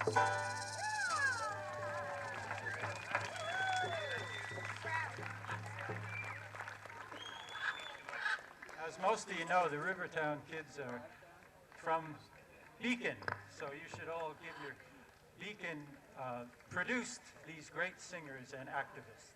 As most of you know, the Rivertown kids are from Beacon, so you should all give your Beacon produced these great singers and activists.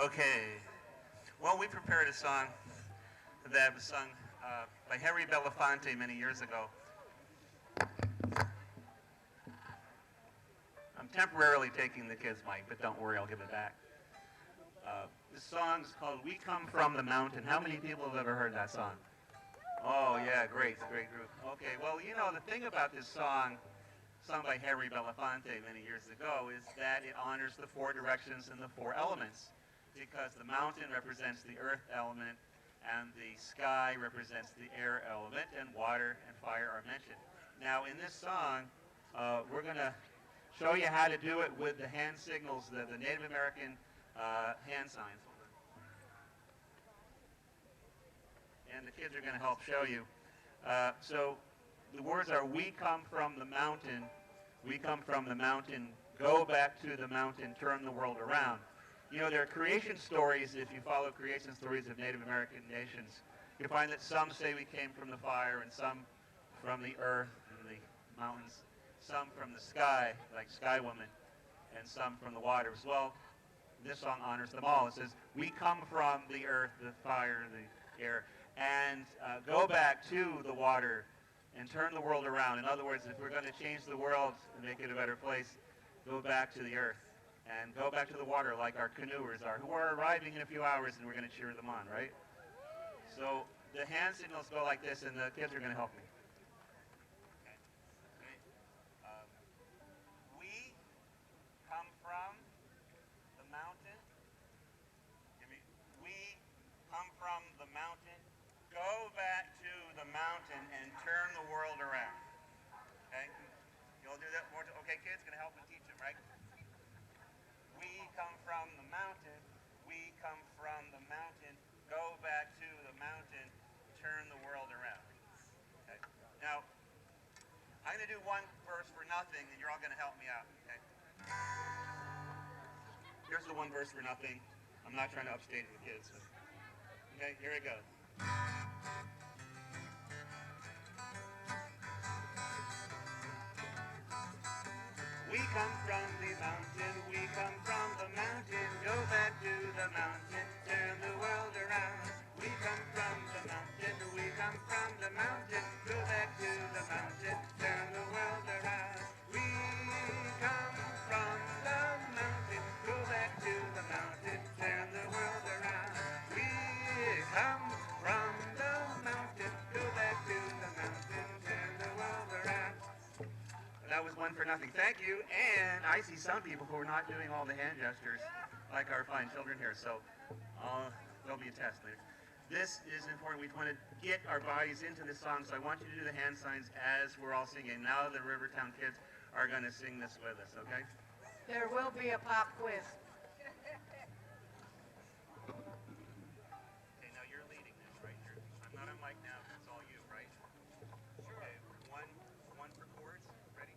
Okay, well, we prepared a song that was sung by Harry Belafonte many years ago. I'm temporarily taking the kids' mic, but don't worry, I'll give it back. This song is called We Come From the Mountain. How many people have ever heard that song? Oh, yeah, great, it's a great group. Okay, well, you know, the thing about this song, sung by Harry Belafonte many years ago, is that it honors the four directions and the four elements, because the mountain represents the earth element, and the sky represents the air element, and water and fire are mentioned. Now, in this song, we're going to show you how to do it with the hand signals, the Native American hand signs. And the kids are going to help show you. So the words are, we come from the mountain, we come from the mountain, go back to the mountain, turn the world around. You know, there are creation stories, if you follow creation stories of Native American nations, you find that some say we came from the fire, and some from the earth and the mountains, some from the sky, like Sky Woman, and some from the waters. Well, this song honors them all. It says, we come from the earth, the fire, the air, and go back to the water and turn the world around. In other words, if we're going to change the world and make it a better place, go back to the earth. And go back to the water like our canoers are, who are arriving in a few hours, and we're going to cheer them on, right? So the hand signals go like this, and the kids are going to help me. Okay. We come from the mountain. We come from the mountain. Go back to the mountain and turn the world around. Okay? You'll do that more. Okay, kids, going to help and teach them, right? We come from the mountain, we come from the mountain, go back to the mountain, turn the world around. Okay. Now, I'm going to do one verse for nothing, and you're all going to help me out. Okay. Here's the one verse for nothing. I'm not trying to upstage the kids. So. Okay, here it goes. We come from the mountain, we come from the mountain, go back to the mountain, turn the world around. We come from the mountain, we come from the mountain, go back to the mountain, turn the world around. We come from the mountain, go back to the mountain, turn the world around. We come from the mountain, go back to the mountain, turn the world around. That was one for nothing. Thank you. And I see some people who are not doing all the hand gestures like our fine children here. So there'll be a test later. This is important. We want to get our bodies into this song. So I want you to do the hand signs as we're all singing. Now the Rivertown kids are going to sing this with us, okay? There will be a pop quiz. Okay, now you're leading this, right? I'm not on mic now. It's all you, right? Okay, one for chords. Ready?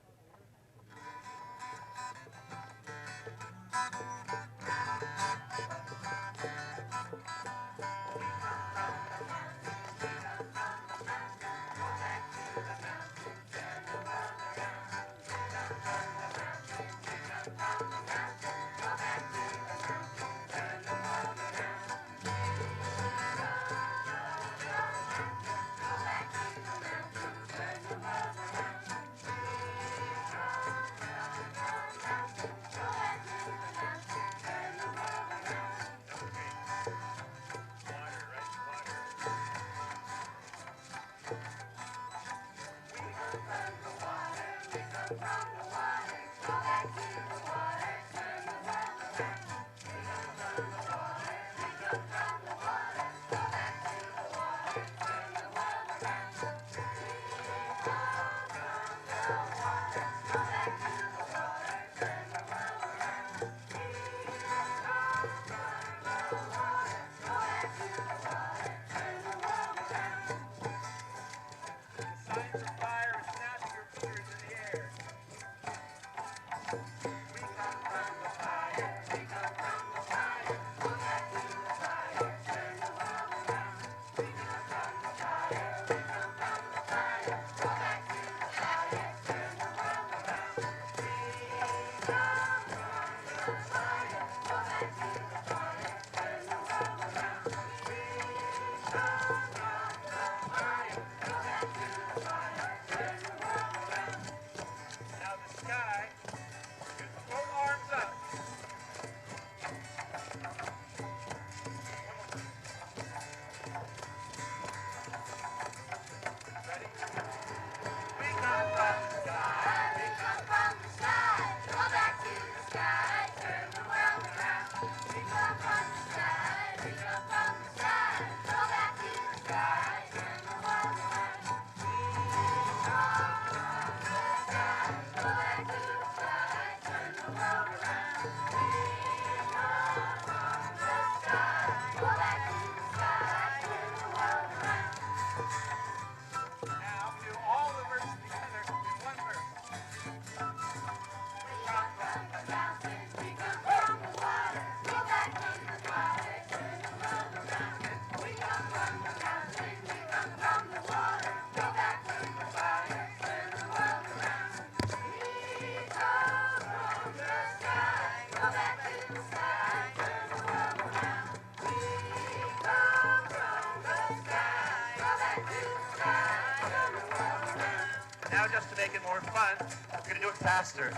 Now just to make it more fun, I'm going to do it faster.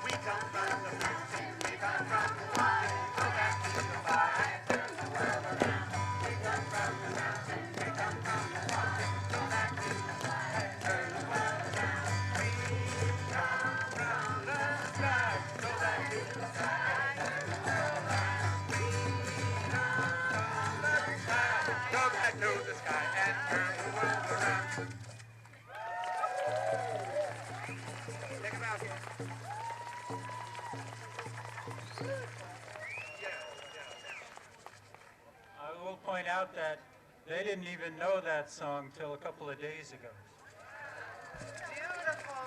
We come from the mountain, we come from the wine, go back to the fire, turn the world around. We come from the mountain, we come from the wine, go back to the fire, turn the world around. We come from the sky, go back to the sky, turn the world around. We come from the sky, go back to the sky and turn the world around. Check them out here. I will point out that they didn't even know that song till a couple of days ago. Beautiful.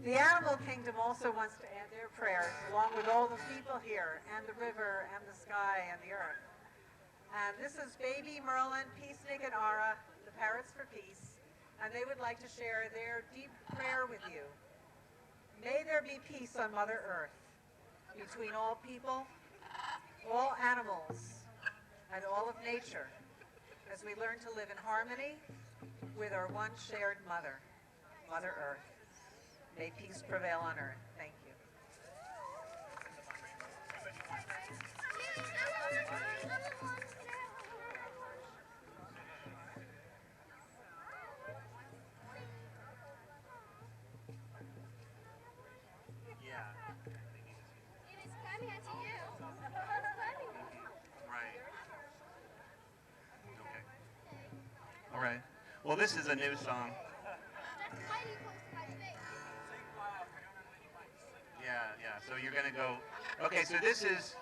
The animal kingdom also wants to add their prayers, along with all the people here, and the river, and the sky, and the earth. And this is baby Merlin, Peacenik, and Ara, the Parrots for Peace, and they would like to share their deep prayer with you. May there be peace on Mother Earth, between all people, all animals, and all of nature, as we learn to live in harmony with our one shared mother, Mother Earth. May peace prevail on earth. Thank you. Yeah. It is coming at you. Right. Okay. All right. Well, this is a new song. That's fighting close to my face. Yeah. So you're going to go. Okay, so this is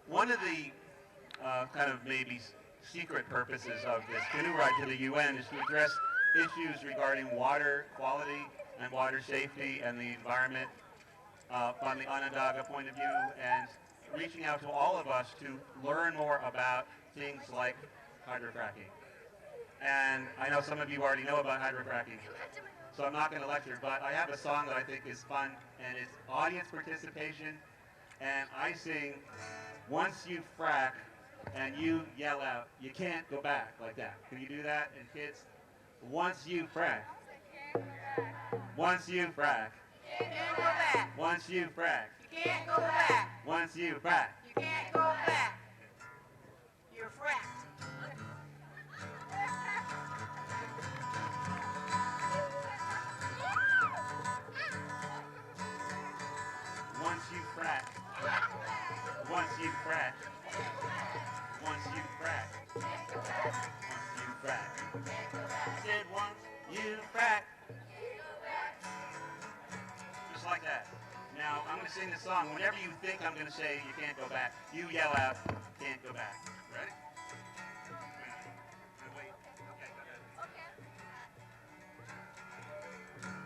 one of the kind of maybe secret purposes of this canoe ride to the UN is to address issues regarding water quality and water safety and the environment from the Onondaga point of view, and reaching out to all of us to learn more about things like hydrofracking. And I know some of you already know about hydrofracking, so I'm not going to lecture, but I have a song that I think is fun, and it's audience participation, and I sing, "Once you frack," and you yell out, "You can't go back," like that. Can you do that? And kids, once you frack. Once you frack. You can't go back. Once you frack. You can't go back. Once you frack. You can't go back. You're fracked. Once you frack. Once you frack. Once you frack. Once you frack. Said once you frack. Just like that. Now, I'm going to sing the song. Whenever you think I'm going to say you can't go back, you yell out, "Can't go back." Ready? Wait. Okay, go ahead.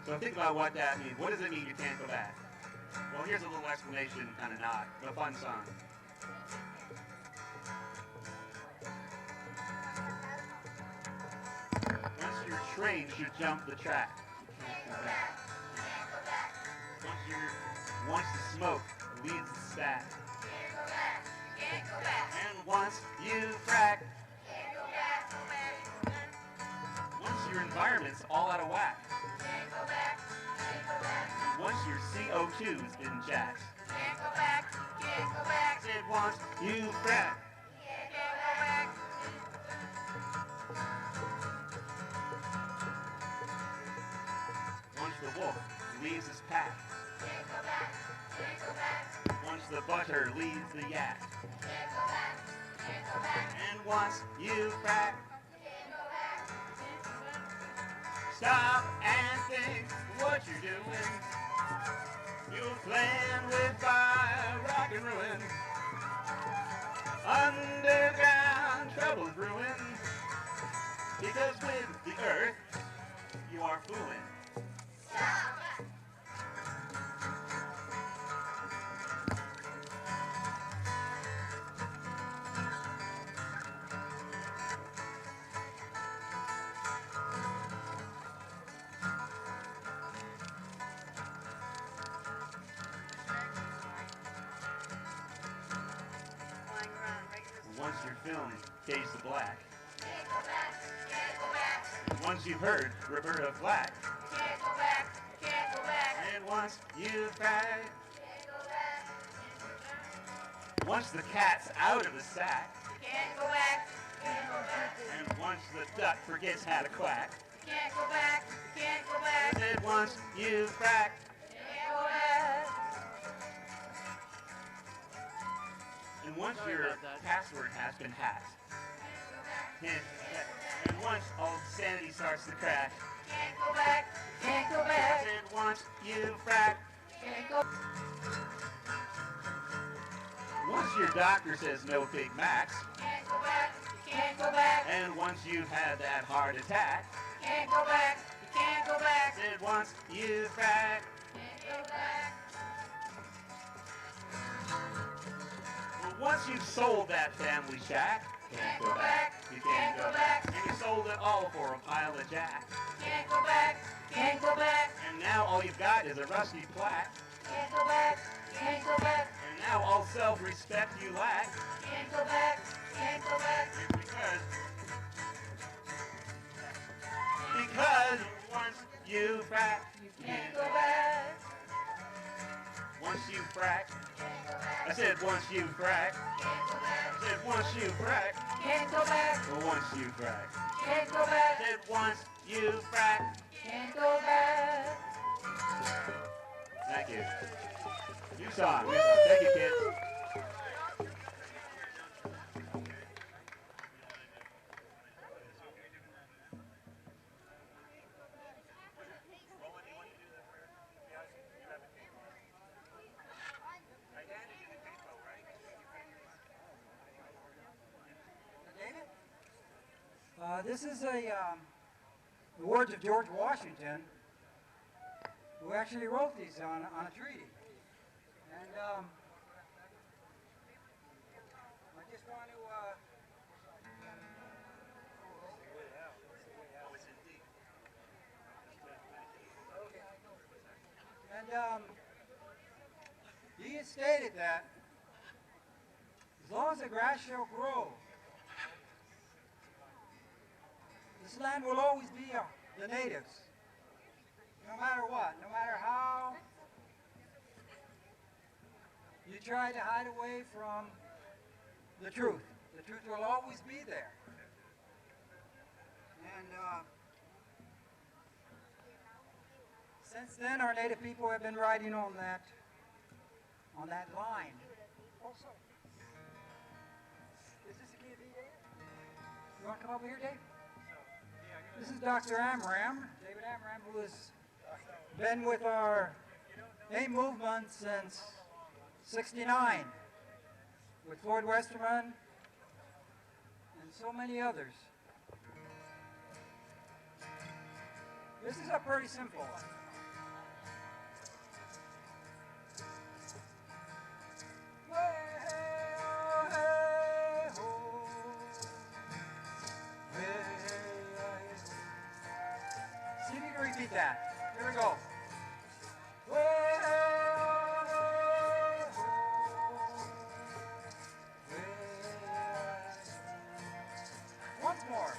So think about what that means. What does it mean you can't go back? Well, here's a little explanation, kind of not, but a fun song. Once your train should jump the track, you can't go back. Once the smoke leaves the stack, and once you frack, once your environment's all out of whack, once your CO2 has been jacked, said once you frack. Once the wolf leaves his pack, once the butter leaves the yak, and once you frack, stop and think what you're doing. You're playing with fire, rock and ruin. Underground trouble's brewing, because with the earth you are fooling. your film fades to black. Can't go back, can't go back. And once you've heard Roberta Flack. Can't go back, can't go back. And once you've cried. Can't go back. Once the cat's out of the sack. Can't go back, can't go back. And once the duck forgets how to quack. Can't go back, can't go back. And once you've cracked. Can't go back. And once your password has been hacked. And once old sanity starts to crack. Can't go back, can't go back. And once you've cracked. Can't go. Once your doctor says no Big Macs. Can't go back, can't go back. And once you've had that heart attack. Can't go back, can't go back. And once you've cracked. Can't go back. Well, once you've sold that family shack. Can't go back, You can't go back. And you sold it all for a pile of jack. Can't go back, can't go back. And now all you've got is a rusty plaque. Can't go back, can't go back. And now all self-respect you lack. Can't go back, can't go back. Because once you crack, you Can't go back. Once you crack. Can't go back. I said once you crack. Can't go back. I said once you crack. Can't go back. Well, once you crack. Can't go I back. said once you crack. Can't go back. Thank you. New song. Thank you, kids. This is the words of George Washington, who actually wrote these on a treaty. And I just want to... he has stated that as long as the grass shall grow, this land will always be the natives, no matter what, no matter how you try to hide away from the truth. The truth will always be there. And since then, our native people have been riding on that line. Also, is this a kid, Dave? You want to come over here, Dave? This is Dr. Amram, David Amram, who has been with our AIM movement since '69, with Floyd Westerman and so many others. This is a pretty simple one. See if you can repeat that. Here we go. Once more.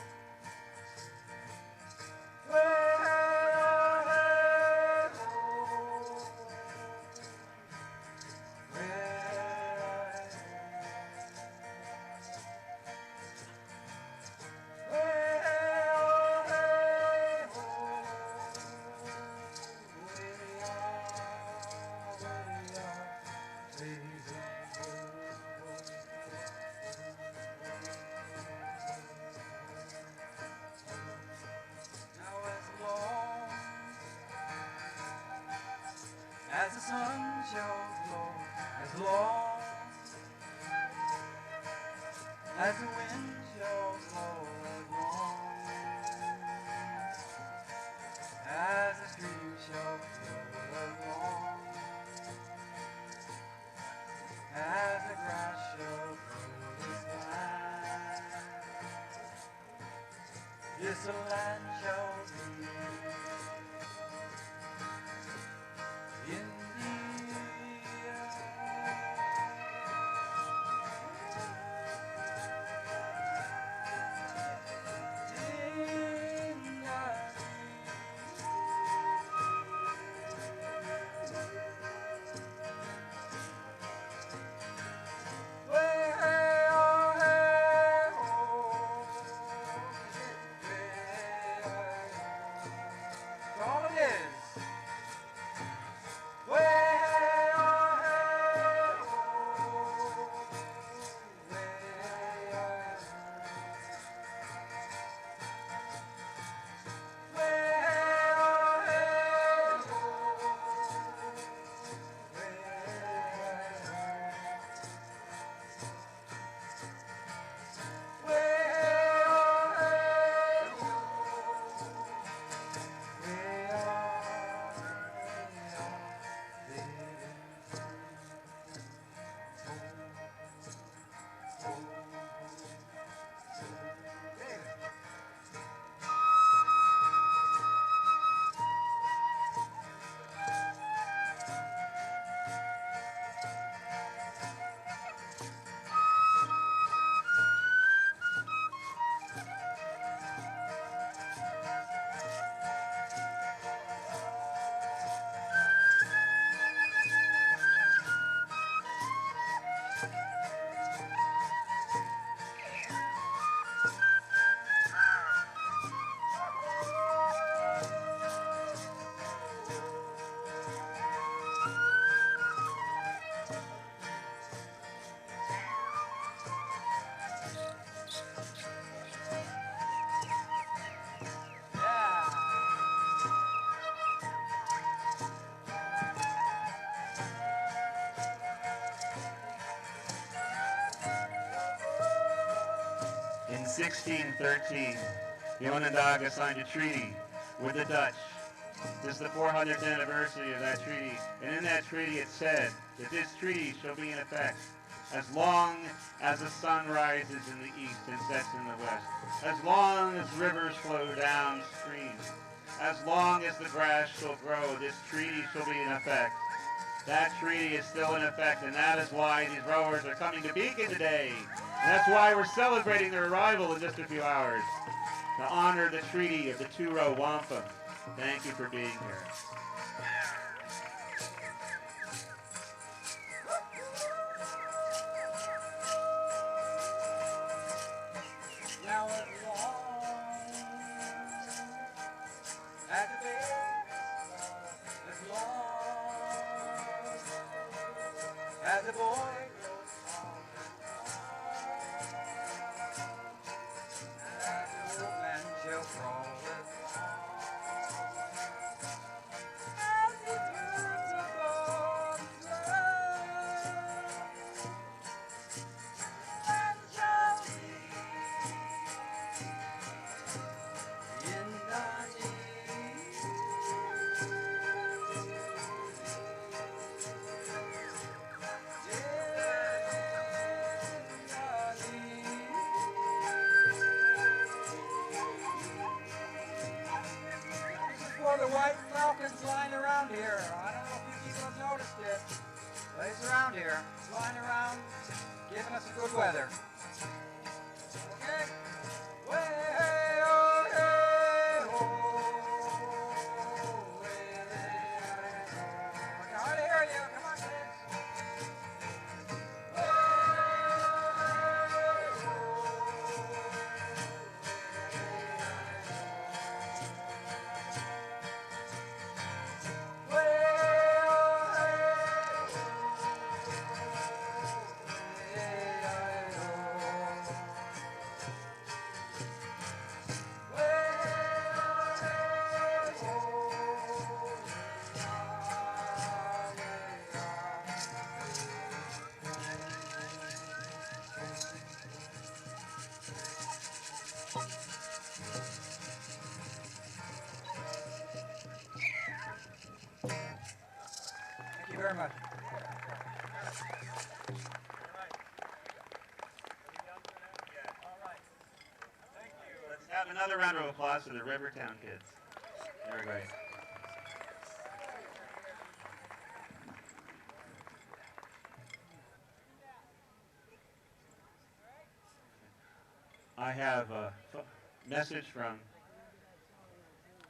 As the sun shall glow, as long as the wind shall blow, as long as the stream shall flow, as long as the grass shall grow, this land shall be. In 1613, the Onondaga signed a treaty with the Dutch. This is the 400th anniversary of that treaty, and in that treaty it said that this treaty shall be in effect as long as the sun rises in the east and sets in the west, as long as rivers flow downstream, as long as the grass shall grow, this treaty shall be in effect. That treaty is still in effect, and that is why these rowers are coming to Beacon today. And that's why we're celebrating their arrival in just a few hours, to honor the treaty of the two-row Wampum. Thank you for being here. Now as long as the base, as long as the boy grows on, and the old man shall crawl with as he turns upon his land, and shall be in the east. For the white falcons flying around here. I don't know if you people have noticed it, but it's around here, flying around, giving us good weather. Okay? Way, oh, hey, oh, way, I can hardly hear you. Come on, kids. Thank you very much. Let's have another round of applause for the Rivertown kids. They're great. I have a message from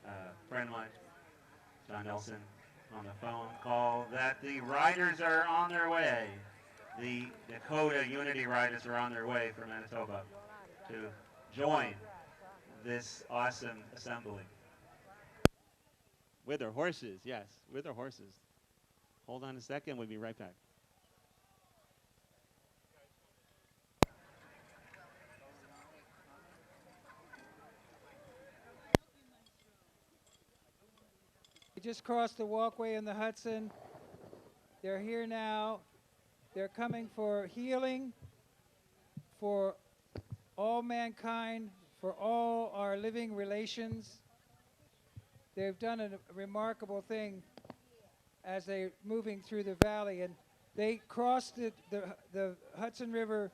a friend of mine, John Nelson, on the phone call that the riders are on their way. The Dakota Unity Riders are on their way from Manitoba to join this awesome assembly. With their horses, yes, with their horses. Hold on a second, we'll be right back. We just crossed the walkway in the Hudson. They're here now. They're coming for healing, for all mankind, for all our living relations. They've done a remarkable thing as they're moving through the valley, and they crossed the Hudson River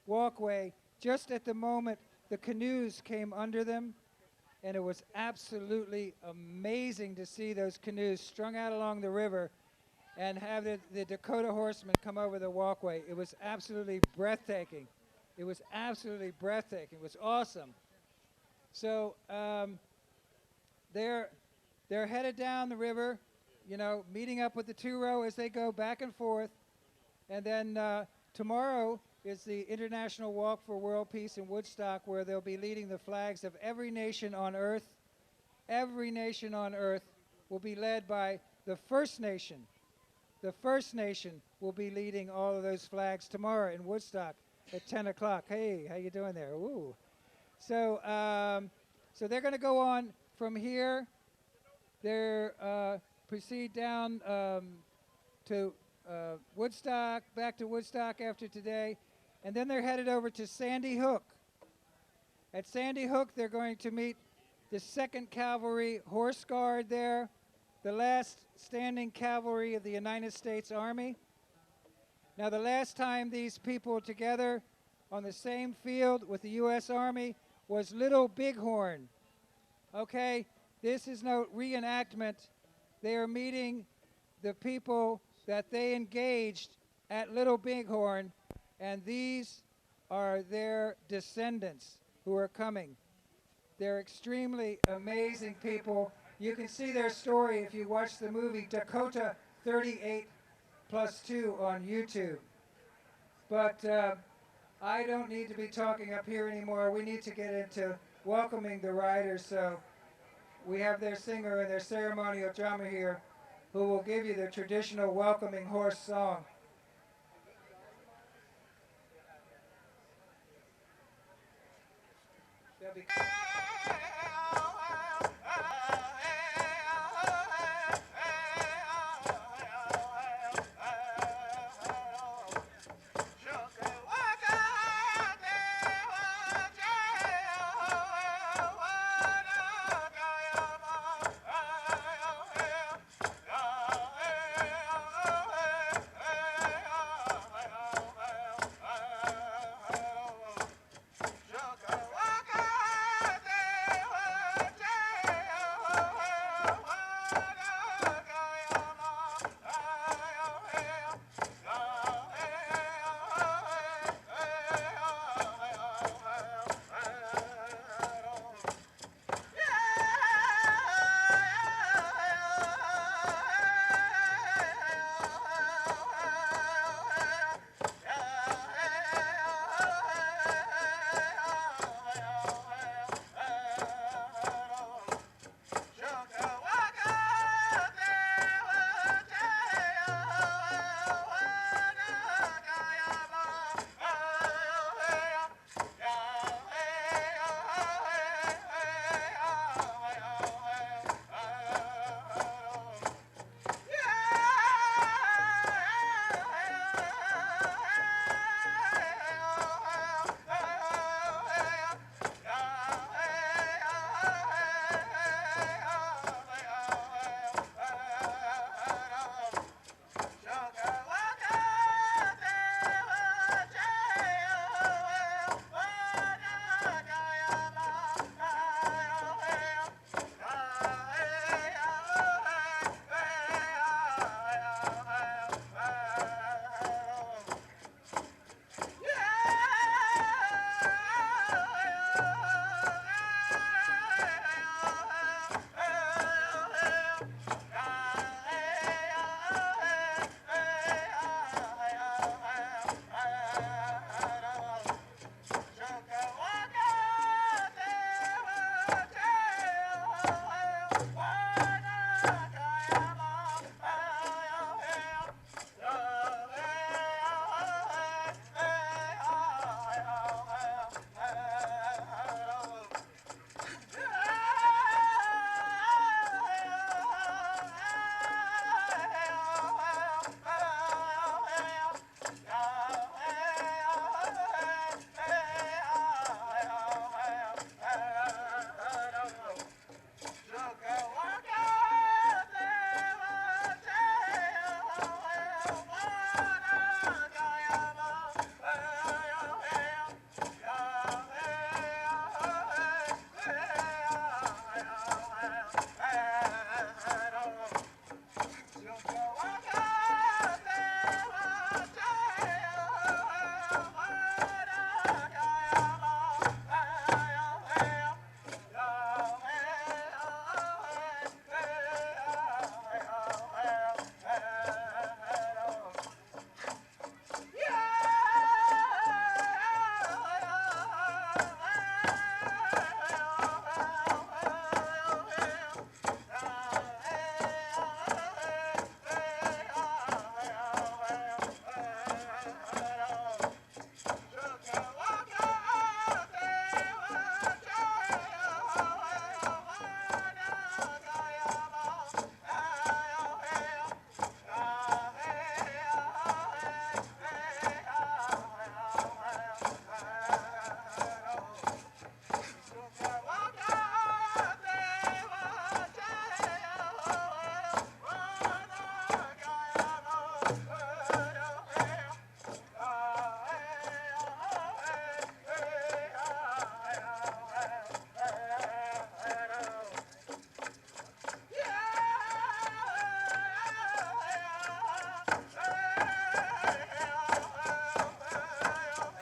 walkway just at the moment the canoes came under them, and it was absolutely amazing to see those canoes strung out along the river and have the Dakota horsemen come over the walkway. It was absolutely breathtaking. It was absolutely breathtaking. It was awesome. So they're headed down the river, you know, meeting up with the two-row as they go back and forth. And then tomorrow is the International Walk for World Peace in Woodstock, where they'll be leading the flags of every nation on earth. Every nation on earth will be led by the First Nation. The First Nation will be leading all of those flags tomorrow in Woodstock at 10 o'clock. Hey, how you doing there? Ooh. So, so they're going to go on from here. They're proceed down to Woodstock, back to Woodstock after today, and then they're headed over to Sandy Hook. At Sandy Hook, they're going to meet the 2nd Cavalry Horse Guard there, the last standing cavalry of the United States Army. Now, the last time these people were together on the same field with the U.S. Army was Little Bighorn. Okay, this is no reenactment. They are meeting the people that they engaged at Little Bighorn, and these are their descendants who are coming. They're extremely amazing people. You can see their story if you watch the movie Dakota 38+2 on YouTube. But I don't need to be talking up here anymore. We need to get into welcoming the riders. So we have their singer and their ceremonial drummer here who will give you the traditional welcoming horse song. They'll be